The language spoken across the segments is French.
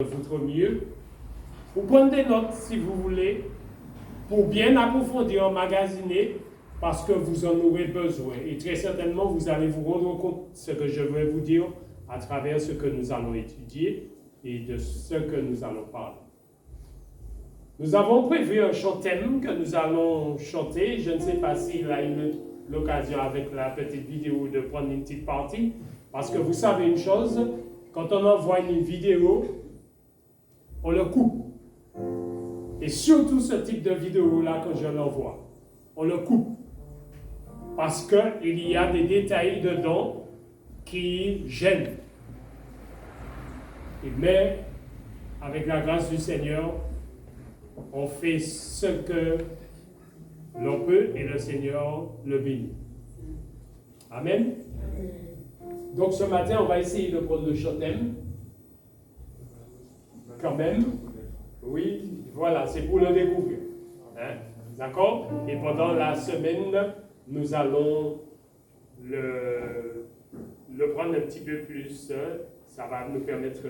votre mieux. Vous prenez des notes si vous voulez, pour bien approfondir, emmagasiner, parce que vous en aurez besoin. Et très certainement, vous allez vous rendre compte de ce que je vais vous dire à travers ce que nous allons étudier et de ce que nous allons parler. Nous avons prévu un chant thème que nous allons chanter. Je ne sais pas s'il a eu l'occasion avec la petite vidéo de prendre une petite partie, parce que vous savez une chose, quand on envoie une vidéo, on le coupe. Et surtout ce type de vidéo-là que je l'envoie, on le coupe. Parce qu'il y a des détails dedans qui gênent. Mais avec la grâce du Seigneur, on fait ce que l'on peut et le Seigneur le bénit. Amen. Donc ce matin, on va essayer de prendre le chant thème. Quand même. Oui, voilà, c'est pour le découvrir. Hein? D'accord? Et pendant la semaine, nous allons le prendre un petit peu plus. Ça va nous permettre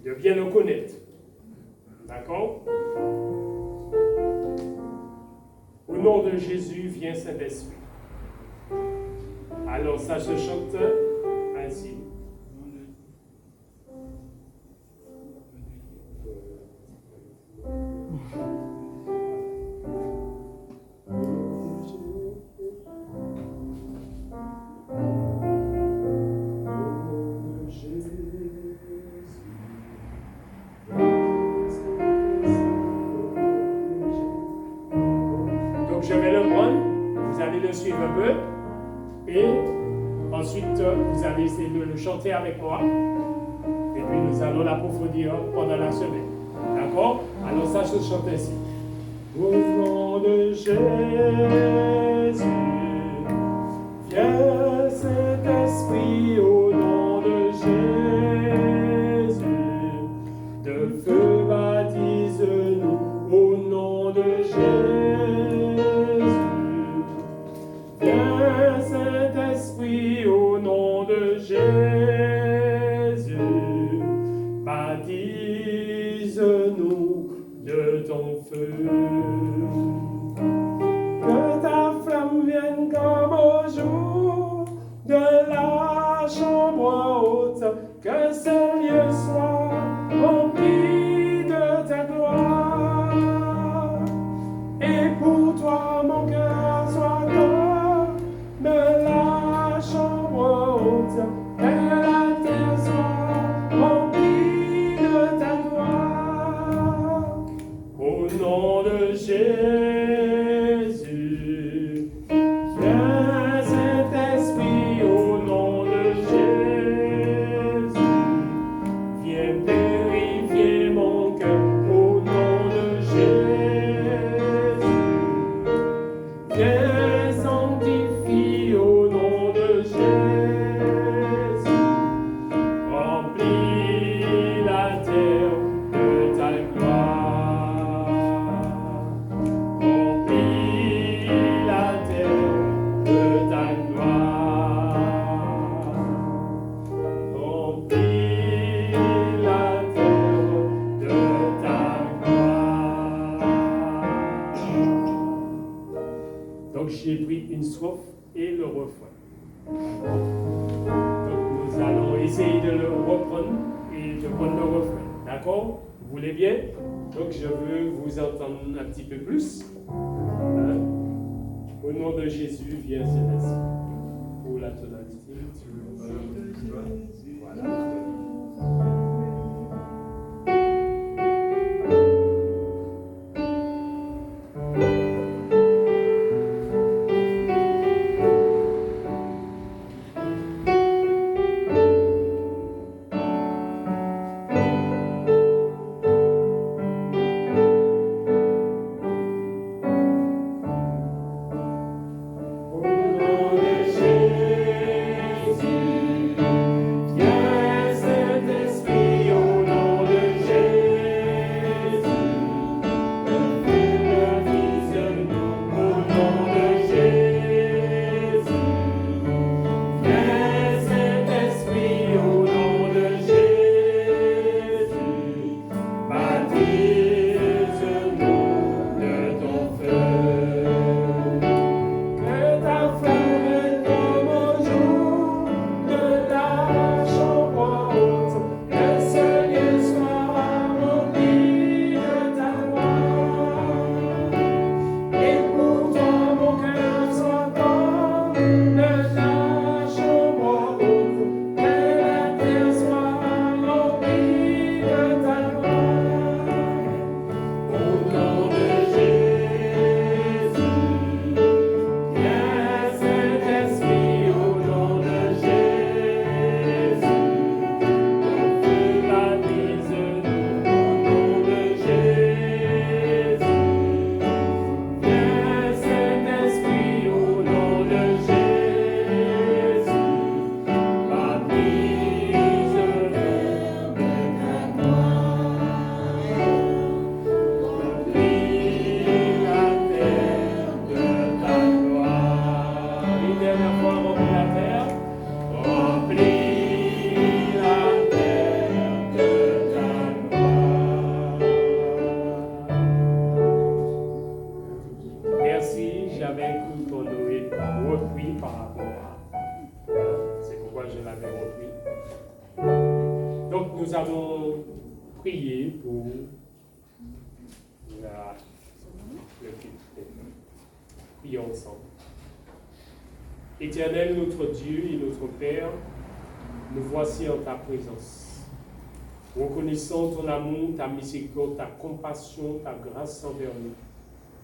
de bien le connaître. D'accord? Au nom de Jésus, viens Saint-Esprit. Alors, ça se chante ainsi. Donc, je vais le prendre, vous allez le suivre un peu, et ensuite, vous allez essayer de le chanter avec moi, et puis nous allons l'approfondir pendant la semaine. D'accord? Alors, ça se chante ainsi. Au nom de Jésus, viens Saint-Esprit, au nom de Jésus, de feu baptise-nous, au nom de Jésus. Viens Saint-Esprit, au nom de Jésus, baptise-nous de ton feu. Que ta flamme vienne comme au jour de la chambre haute, que ce lieu soit rempli de ta gloire. Et pour toi mon cœur soit comme la chambre haute, que la terre soit remplie de ta gloire. Au nom de Jésus, viens Saint-Esprit, au nom de Jésus, viens purifier mon cœur, au nom de Jésus, viens sanctifier au nom de Jésus, remplis la terre de ta gloire. Remplis la terre de ta gloire. Remplis la terre de ta gloire. Donc j'ai pris une strophe et le refrain. Donc nous allons essayer de le reprendre et de prendre le refrain. D'accord? Vous voulez bien? Donc je veux vous entendre un petit peu plus. Hein? Au nom de Jésus, viens Saint-Esprit. Pour la tonalité, voilà. Au nom de Jésus, nous allons prier pour le culte. Prions ensemble. Éternel, notre Dieu et notre Père, nous voici en ta présence. Reconnaissons ton amour, ta miséricorde, ta compassion, ta grâce envers nous.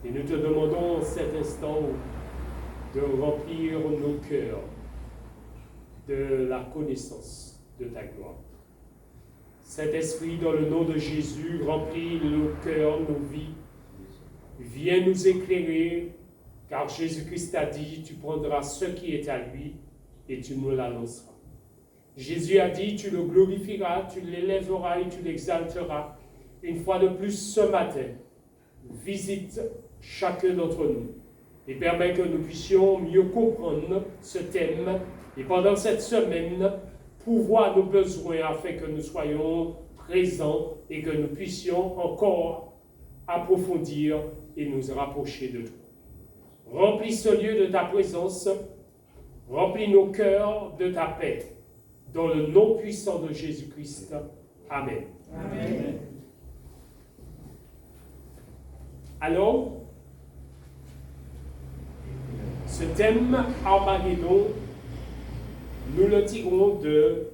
Et nous te demandons en cet instant de remplir nos cœurs de la connaissance de ta gloire. Saint-Esprit, dans le nom de Jésus, remplis nos cœurs, nos vies. Viens nous éclairer, car Jésus-Christ a dit, tu prendras ce qui est à lui et tu nous l'annonceras. Jésus a dit, tu le glorifieras, tu l'élèveras et tu l'exalteras. Une fois de plus ce matin, visite chacun d'entre nous et permets que nous puissions mieux comprendre ce thème et pendant cette semaine, pourvoir nos besoins afin que nous soyons présents et que nous puissions encore approfondir et nous rapprocher de toi. Remplis ce lieu de ta présence, remplis nos cœurs de ta paix. Dans le nom puissant de Jésus-Christ. Amen. Amen. Alors, ce thème Armageddon, nous le tirons de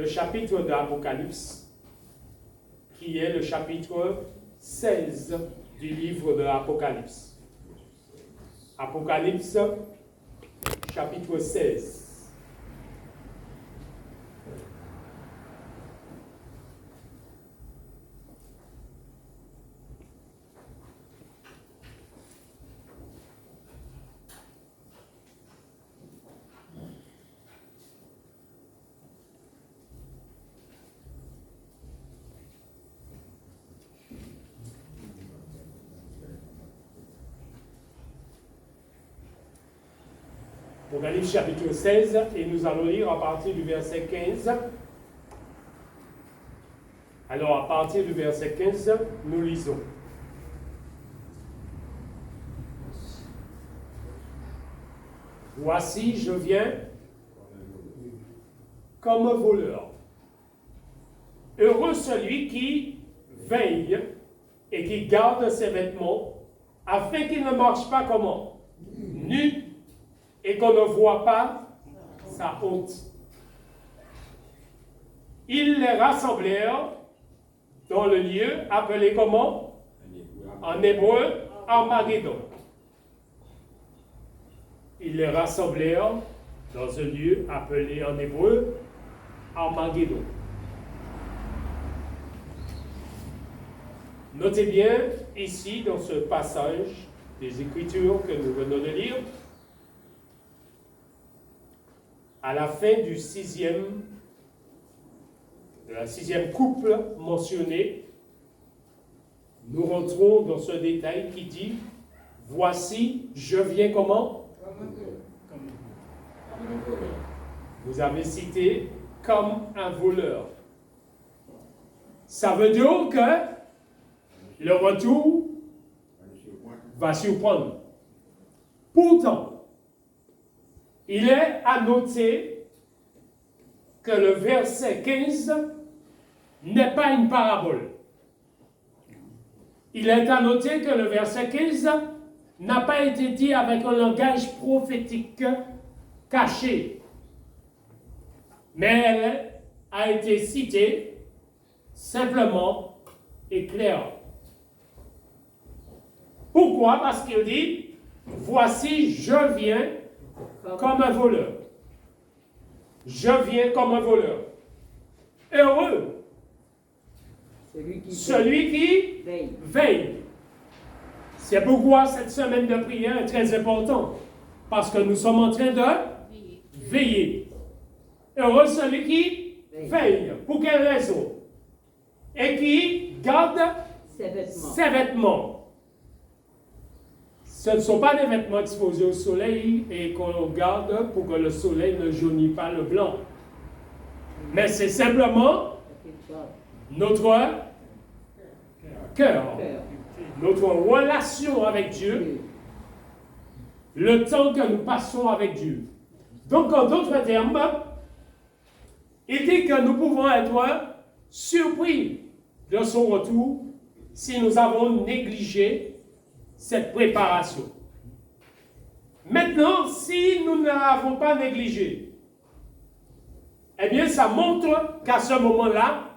chapitre de l'Apocalypse, qui est le chapitre 16 du livre de l'Apocalypse. Apocalypse, chapitre 16. Apocalypse chapitre 16, et nous allons lire à partir du verset 15. Alors, à partir du verset 15, nous lisons. Voici, je viens comme un voleur. Heureux celui qui veille et qui garde ses vêtements, afin qu'il ne marche pas comment? Nu, et qu'on ne voit pas sa honte. Ils les rassemblèrent dans le lieu appelé comment? En hébreu, Armageddon. Ils les rassemblèrent dans un lieu appelé en hébreu Armageddon. Notez bien ici, dans ce passage des Écritures que nous venons de lire, à la fin de la sixième couple mentionnée, nous rentrons dans ce détail qui dit « Voici, je viens comment ?» Vous avez cité « comme un voleur ». Ça veut dire que le retour va surprendre. Pourtant, il est à noter que le verset 15 n'est pas une parabole. Il est à noter que le verset 15 n'a pas été dit avec un langage prophétique caché, mais elle a été citée simplement et claire. Pourquoi? Parce qu'il dit, voici, je viens comme un voleur. Je viens comme un voleur. Heureux celui qui veille. C'est pourquoi cette semaine de prière est très importante. Parce que nous sommes en train de veiller. Heureux celui qui veille. Pour quelle raison? Et qui garde ses vêtements. Ce ne sont pas des vêtements exposés au soleil et qu'on garde pour que le soleil ne jaunisse pas le blanc. Mais c'est simplement notre cœur, notre relation avec Dieu, le temps que nous passons avec Dieu. Donc, en d'autres termes, Il dit que nous pouvons être surpris de son retour si nous avons négligé cette préparation. Maintenant, si nous ne l'avons pas négligé, eh bien, ça montre qu'à ce moment-là,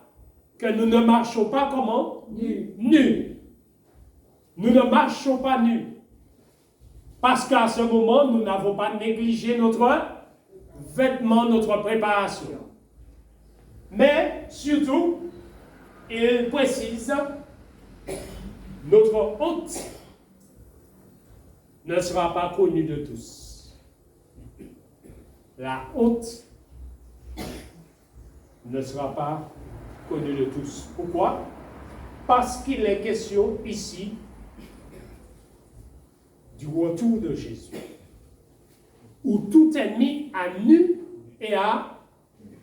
que nous ne marchons pas comment? Nus. Nous ne marchons pas nus. Parce qu'à ce moment, nous n'avons pas négligé notre vêtement, notre préparation. Mais, surtout, il précise, notre honte ne sera pas connue de tous. La honte ne sera pas connue de tous. Pourquoi? Parce qu'il est question ici du retour de Jésus, où tout est mis à nu et à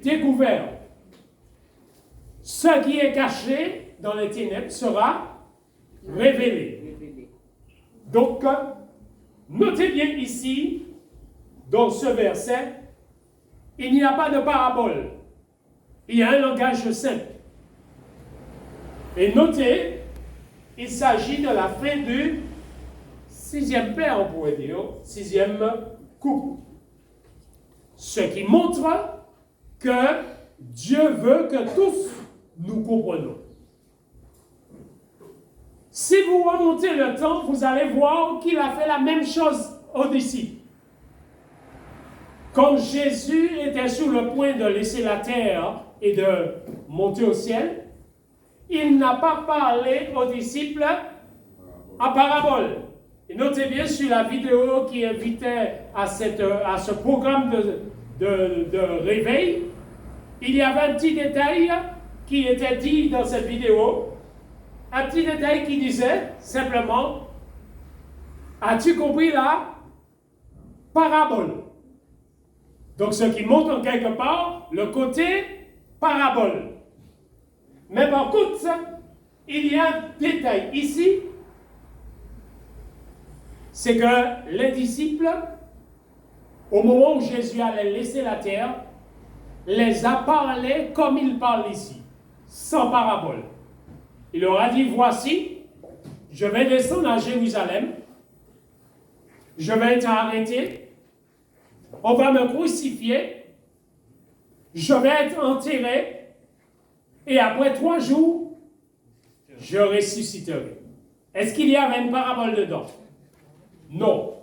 découvert. Ce qui est caché dans les ténèbres sera révélé. Donc, notez bien ici, dans ce verset, il n'y a pas de parabole. Il y a un langage simple. Et notez, il s'agit de la fin du 6e paire, on pourrait dire, 6e couple. Ce qui montre que Dieu veut que tous nous comprenions. Si vous remontez le temps, vous allez voir qu'il a fait la même chose aux disciples. Quand Jésus était sur le point de laisser la terre et de monter au ciel, il n'a pas parlé aux disciples en parabole. Et notez bien sur la vidéo qui invitait à ce programme de réveil, il y avait un petit détail qui était dit dans cette vidéo, un petit détail qui disait simplement, as-tu compris la parabole? Donc ce qui montre en quelque part le côté parabole. Mais par contre, il y a un détail ici, c'est que les disciples, au moment où Jésus allait laisser la terre, les a parlé comme il parle ici, sans parabole. Il leur a dit, voici, je vais descendre à Jérusalem, je vais être arrêté, on va me crucifier, je vais être enterré, et après 3 jours, je ressusciterai. Est-ce qu'il y avait une parabole dedans? Non.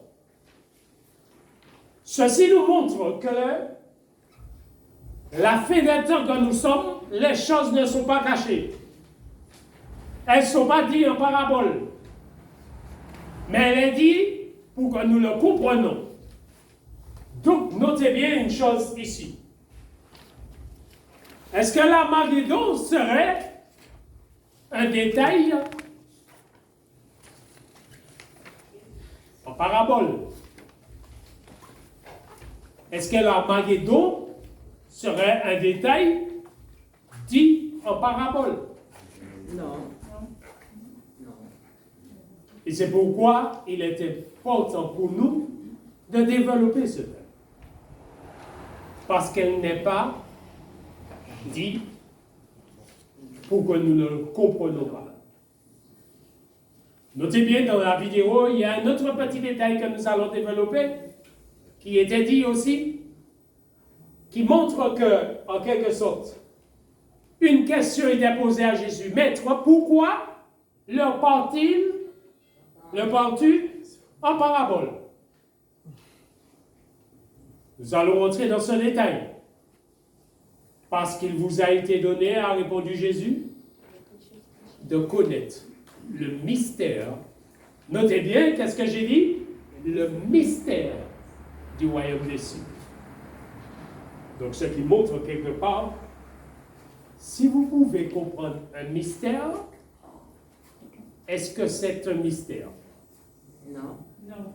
Ceci nous montre que la fin des temps que nous sommes, les choses ne sont pas cachées. Elles ne sont pas dites en parabole. Mais elle est dite pour que nous le comprenions. Donc, notez bien une chose ici. Est-ce que l'Armageddon serait un détail en parabole? Est-ce que l'Armageddon serait un détail dit en parabole? Non. Et c'est pourquoi il était important pour nous de développer ce thème. Parce qu'elle n'est pas dit pour que nous ne le comprenions pas. Notez bien dans la vidéo, il y a un autre petit détail que nous allons développer, qui était dit aussi, qui montre que, en quelque sorte, une question était posée à Jésus. Maître, pourquoi leur parle-tu en parabole? Nous allons entrer dans ce détail. Parce qu'il vous a été donné, a répondu Jésus, de connaître le mystère. Notez bien, qu'est-ce que j'ai dit? Le mystère du royaume des cieux. Donc, ce qui montre quelque part, si vous pouvez comprendre un mystère, est-ce que c'est un mystère? Non. Non.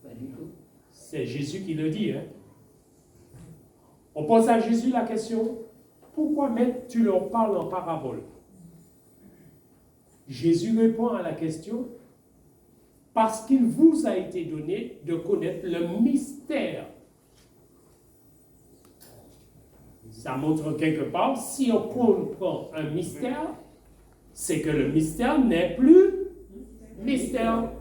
Pas du tout. C'est Jésus qui le dit, hein? On pose à Jésus la question, pourquoi maître tu leur parles en parabole? Jésus répond à la question, parce qu'il vous a été donné de connaître le mystère Ça montre quelque part, si on comprend un mystère, c'est que le mystère n'est plus mystère.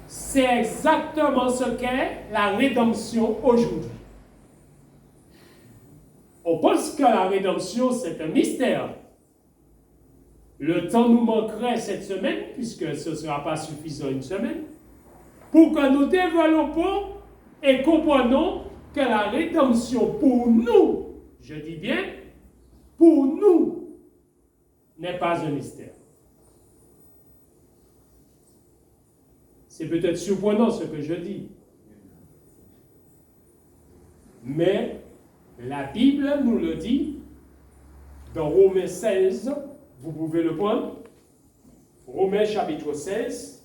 C'est exactement ce qu'est la rédemption aujourd'hui. On pense que la rédemption, c'est un mystère. Le temps nous manquerait cette semaine, puisque ce ne sera pas suffisant une semaine, pour que nous développons et comprenons que la rédemption pour nous, je dis bien, pour nous, n'est pas un mystère. C'est peut-être surprenant ce que je dis. Mais la Bible nous le dit dans Romains 16, vous pouvez le prendre. Romains chapitre 16.